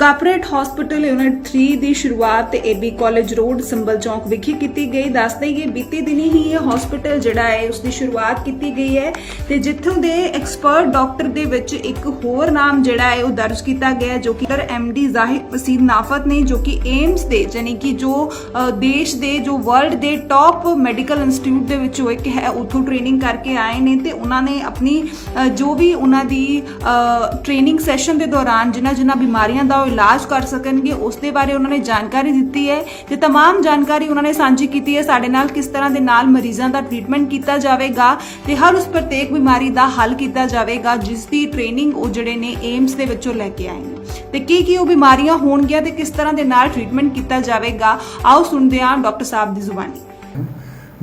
Corporate hospital unit 3 ਦੀ ਸ਼ੁਰੂਆਤ AB college road symbol ਚੌਂਕ ਵਿਖੇ ਕੀਤੀ ਗਈ। ਦੱਸ ਦੇਈਏ ਬੀਤੀ ਦਿਨੀ ਹੀ ਇਹ ਹਸਪੀਟਲ ਜਿਹੜਾ ਹੈ ਉਸ ਦੀ ਸ਼ੁਰੂਆਤ ਕੀਤੀ ਗਈ ਹੈ ਤੇ ਜਿੱਥੋਂ ਦੇ ਐਕਸਪਰਟ ਡਾਕਟਰ ਦੇ ਵਿੱਚ ਇੱਕ ਹੋਰ ਨਾਮ ਜਿਹੜਾ ਹੈ ਉਹ ਦਰਜ ਕੀਤਾ ਗਿਆ ਜੋ ਕਿ MD ਜ਼ਾਹਿਦ ਵਸੀਮ ਨਾਫਤ ਨੇ, ਜੋ ਕਿ ਏਮਸ ਦੇ ਯਾਨੀ ਕਿ ਜੋ ਦੇਸ਼ ਦੇ ਜੋ ਵਰਲਡ ਦੇ ਟੌਪ ਮੈਡੀਕਲ ਇੰਸਟੀਚਿਊਟ ਦੇ ਵਿੱਚੋਂ ਇੱਕ ਹੈ, ਉੱਥੋਂ ਟ੍ਰੇਨਿੰਗ ਕਰਕੇ ਆਏ ਨੇ ਤੇ ਉਹਨਾਂ ਨੇ ਆਪਣੀ ਜੋ ਵੀ ਉਹਨਾਂ ਦੀ ट्रेनिंग सैशन के दौरान जिन्हां बीमारियां का इलाज कर सकणगे उस दे बारे उन्होंने जानकारी दी है ते तमाम जानकारी उन्होंने सांझी की है साडे नाल किस तरह के नाल मरीजों का ट्रीटमेंट किया जाएगा ते हर उस प्रत्येक बीमारी का हल किया जाएगा जिसकी ट्रेनिंग वो जिहड़े ने एम्स दे विचों लैके आए हैं ते की वो बीमारियां होणगियां ते किस तरह के नाल ट्रीटमेंट किया जाएगा। आओ सुनते हैं डॉक्टर साहब की जुबानी।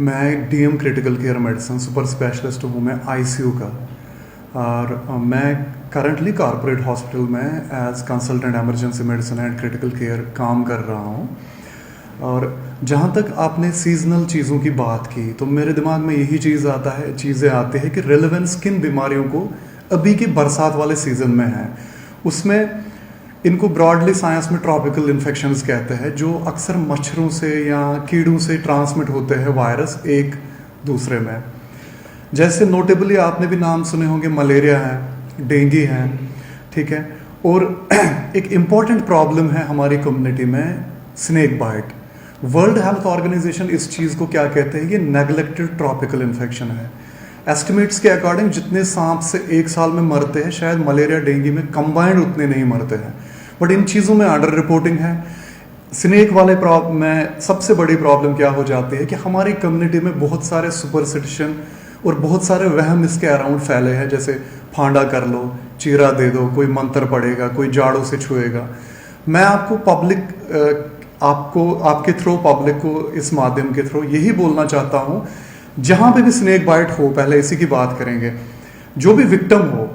मैं DM critical care medicine super specialist हूँ, मैं ICU का, और मैं करंटली कॉर्पोरेट हॉस्पिटल में as consultant emergency medicine and critical care काम कर रहा हूँ। और जहाँ तक आपने सीजनल चीज़ों की बात की तो मेरे दिमाग में यही चीज़ें आती है कि रेलेवेंस किन बीमारियों को अभी के बरसात वाले सीज़न में है। उसमें इनको ब्रॉडली साइंस में ट्रॉपिकल इन्फेक्शंस कहते हैं, जो अक्सर मच्छरों से या कीड़ों से ट्रांसमिट होते हैं वायरस एक दूसरे में। जैसे नोटेबली आपने भी नाम सुने होंगे, मलेरिया है, डेंगू है, ठीक है। और एक इम्पॉर्टेंट प्रॉब्लम है हमारी कम्युनिटी में snake bite. World health organization इस चीज़ को क्या कहते हैं, ये नेग्लेक्टेड ट्रॉपिकल इन्फेक्शन है। एस्टिमेट्स के अकॉर्डिंग जितने सांप से एक साल में मरते हैं शायद मलेरिया डेंगू में कंबाइंड उतने नहीं मरते हैं, बट इन चीज़ों में अंडर रिपोर्टिंग है। स्नेक वाले में सबसे बड़ी प्रॉब्लम क्या हो जाती है कि हमारी कम्युनिटी में बहुत सारे सुपरस्टिशन और बहुत सारे वहम इसके अराउंड फैले हैं, जैसे फांडा कर लो, चीरा दे दो, कोई मंत्र पड़ेगा, कोई जाड़ों से छुएगा। मैं आपके थ्रू पब्लिक को इस माध्यम के थ्रू यही बोलना चाहता हूँ, जहाँ पे भी स्नेक बाइट हो, पहले इसी की बात करेंगे, जो भी विक्टिम हो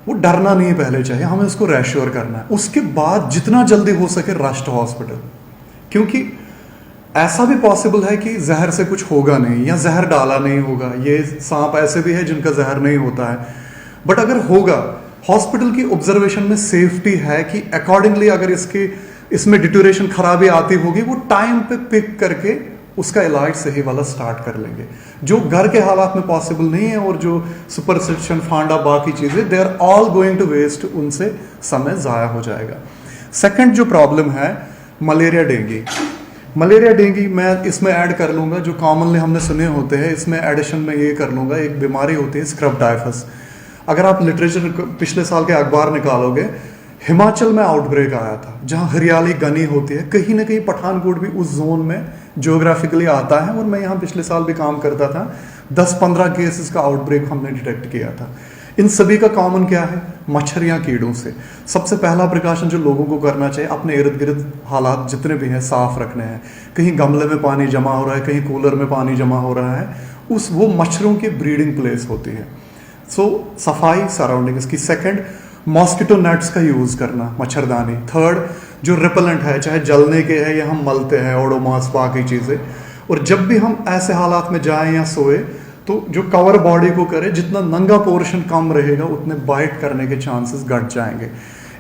वो डरना नहीं पहले चाहिए, हमें उसको रेश्योर करना है। उसके बाद जितना जल्दी हो सके रश टू हॉस्पिटल, क्योंकि ऐसा भी पॉसिबल है कि जहर से कुछ होगा नहीं या जहर डाला नहीं होगा। ये सांप ऐसे भी है जिनका जहर नहीं होता है, बट अगर होगा हॉस्पिटल की ऑब्जर्वेशन में सेफ्टी है कि अकॉर्डिंगली अगर इसमें डिटोरेशन खराबी आती होगी वो टाइम पे पिक करके उसका इलाज सही वाला स्टार्ट कर लेंगे, जो घर के हालात में पॉसिबल नहीं है। और जो सुपरस्टिशन, फांडा, बाकी चीज़ें, they are all going to waste, उनसे समय ज़ाया हो जाएगा। सेकेंड जो प्रॉब्लम है मलेरिया डेंगू मैं इसमें ऐड कर लूँगा, जो कॉमनली हमने सुने होते हैं, इसमें एडिशन में ये कर लूँगा, एक बीमारी होती है स्क्रब टाइफस। अगर आप लिटरेचर पिछले साल के अखबार निकालोगे, हिमाचल में आउटब्रेक आया था, जहाँ हरियाली घनी होती है, कहीं ना कहीं पठानकोट भी उस जोन में जियोग्राफिकली आता है। और मैं यहाँ पिछले साल भी काम करता था, 10-15 केसेस का आउटब्रेक हमने डिटेक्ट किया था। इन सभी का कॉमन क्या है, मच्छर या कीड़ों से। सबसे पहला प्रिकॉशन जो लोगों को करना चाहिए, अपने इर्द गिर्द हालात जितने भी हैं साफ रखने हैं। कहीं गमले में पानी जमा हो रहा है, कहीं कूलर में पानी जमा हो रहा है, वो मच्छरों की ब्रीडिंग प्लेस होती है। सो सफाई सराउंडिंग इसकी। सेकंड, मॉस्किटो नेट्स का यूज़ करना, मच्छरदानी। थर्ड, जो रिपेलेंट है, चाहे जलने के हैं या हम मलते हैं, ओडोमॉस, बाकी चीज़ें। और जब भी हम ऐसे हालात में जाएं या सोए तो जो कवर बॉडी को करे, जितना नंगा पोर्शन कम रहेगा उतने बाइट करने के चांसेस घट जाएंगे।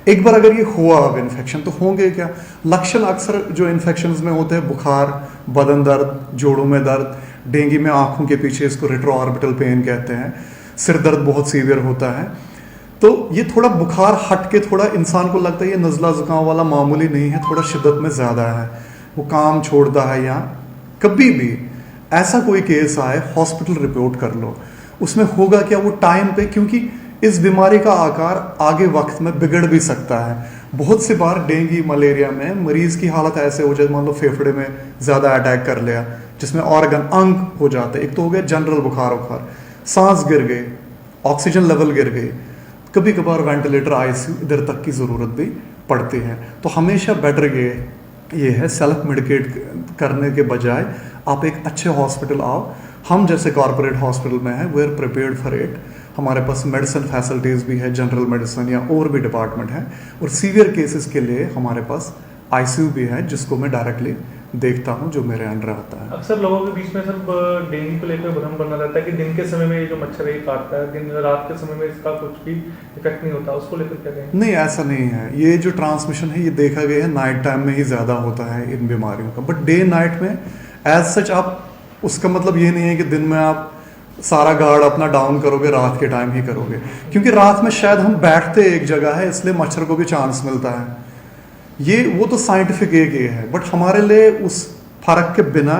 एक बार अगर ये हुआ अब इन्फेक्शन, तो होंगे क्या लक्षण। अक्सर जो इन्फेक्शंस में होते हैं, बुखार, बदन दर्द, जोड़ों में दर्द, डेंगू में आंखों के पीछे, इसको रेट्रोऑर्बिटल पेन कहते हैं, सिर दर्द बहुत सीवियर होता है। तो ये थोड़ा बुखार हट के थोड़ा इंसान को लगता है ये नज़ला जुकाम वाला मामूली नहीं है, थोड़ा शिद्दत में ज़्यादा है, वो काम छोड़ता है। या कभी भी ऐसा कोई केस आए, हॉस्पिटल रिपोर्ट कर लो। उसमें होगा क्या, वो टाइम पे, क्योंकि इस बीमारी का आकार आगे वक्त में बिगड़ भी सकता है। बहुत सी बार डेंगू, मलेरिया में मरीज की हालत ऐसे हो जाए, मान लो फेफड़े में ज़्यादा अटैक कर लिया, जिसमें ऑर्गन अंग हो जाते हैं। एक तो हो गया जनरल बुखार, सांस गिर गई, ऑक्सीजन लेवल गिर गई, कभी कभार वेंटिलेटर, ICU इधर तक की ज़रूरत भी पड़ती है। तो हमेशा बेटर ये है सेल्फ मेडिकेट करने के बजाय आप एक अच्छे हॉस्पिटल आओ। हम जैसे कॉर्पोरेट हॉस्पिटल में हैं, we are prepared for it. हमारे पास मेडिसिन फैसिलिटीज़ भी है, जनरल मेडिसिन या और भी डिपार्टमेंट है। और सीवियर केसेस के लिए हमारे पास ICU भी है, जिसको मैं डायरेक्टली देखता हूँ जो मेरे अंडर आता है। अक्सर लोगों के बीच में सर डेंगू को लेकर भ्रम बना रहता है कि दिन के समय में ये जो मच्छर है ये काटता है, दिन रात के समय में इसका कुछ भी इफेक्ट नहीं होता, उसको लेकर क्या कहें? नहीं, ऐसा नहीं है। ये जो ट्रांसमिशन है ये देखा गया है नाइट टाइम में ही ज़्यादा होता है इन बीमारियों का, बट डे नाइट में एज सच आप उसका मतलब ये नहीं है कि दिन में आप सारा गार्ड अपना डाउन करोगे, रात के टाइम ही करोगे, क्योंकि रात में शायद हम बैठते एक जगह है इसलिए मच्छर को भी चांस मिलता है। ये वो तो साइंटिफिक एक ये है, बट हमारे लिए उस फर्क के बिना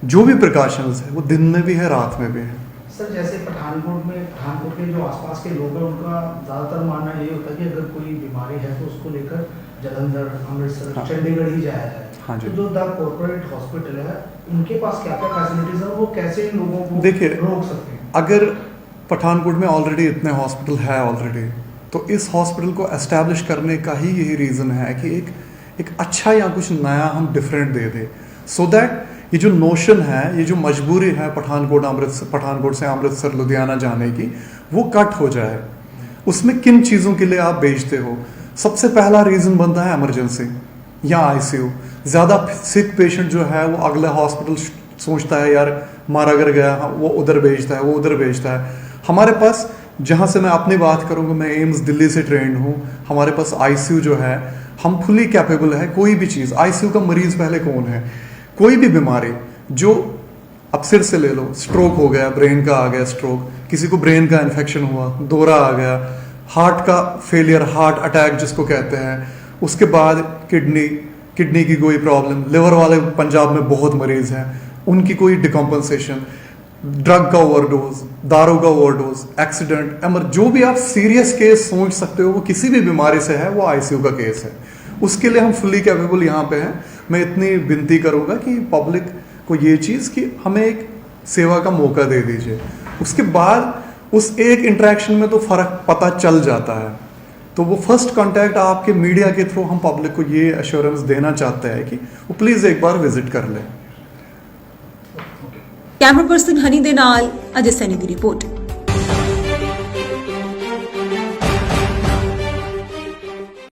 जो भी प्रिकॉशंस है वो दिन में भी है, रात में भी है। सर जैसे पठानकोट के जो आसपास के लोग हैं उनका ज़्यादातर मानना ये होता है कि अगर कोई बीमारी है तो उसको लेकर जलंधर, अमृतसर, हाँ। चंडीगढ़ ही जाया जाए। हाँ जी। तो जो द कॉर्पोरेट हॉस्पिटल है उनके पास क्या क्या फैसिलिटीज है, वो कैसे इन लोगों को देखिए, रोक सकते हैं? अगर पठानकोट में ऑलरेडी इतने हॉस्पिटल है ऑलरेडी, तो इस हॉस्पिटल को एस्टैब्लिश करने का ही यही रीज़न है कि एक अच्छा या कुछ नया हम डिफरेंट दे दें, सो दैट ये जो नोशन है, ये जो मजबूरी है पठानकोट से अमृतसर लुधियाना जाने की, वो कट हो जाए। उसमें किन चीज़ों के लिए आप भेजते हो? सबसे पहला रीज़न बनता है इमरजेंसी या आईसीयू। ज़्यादा सिक पेशेंट जो है वो अगला हॉस्पिटल सोचता है यार मारा अगर गया, वो उधर भेजता है, वो उधर भेजता है। हमारे पास, जहाँ से मैं अपनी बात करूँगा, मैं एम्स दिल्ली से ट्रेंड हूँ, हमारे पास आईसीयू जो है हम फुली कैपेबल है। कोई भी चीज़, आईसीयू का मरीज़ पहले कौन है, कोई भी बीमारी जो अब सिर से ले लो, स्ट्रोक हो गया, ब्रेन का आ गया स्ट्रोक, किसी को ब्रेन का इन्फेक्शन हुआ, दौरा आ गया, हार्ट का फेलियर, हार्ट अटैक जिसको कहते हैं, उसके बाद किडनी की कोई प्रॉब्लम, लिवर वाले पंजाब में बहुत मरीज हैं, उनकी कोई डिकम्पनसेशन, ड्रग का ओवरडोज, दारू का ओवरडोज, एक्सीडेंट, जो भी आप सीरियस केस सोच सकते हो वो किसी भी बीमारी से है, वो आईसीयू का केस है। उसके लिए हम फुली कैपेबल यहाँ पे हैं। मैं इतनी विनती करूँगा कि पब्लिक को ये चीज़ कि हमें एक सेवा का मौका दे दीजिए। उसके बाद उस एक इंटरेक्शन में तो फ़र्क पता चल जाता है। तो वो फर्स्ट कांटेक्ट आपके मीडिया के थ्रू हम पब्लिक को ये एश्योरेंस देना चाहते हैं कि वो प्लीज़ एक बार विजिट कर लें। कैमरा पर्सन हनी दे नाल अजय सैनी की रिपोर्ट।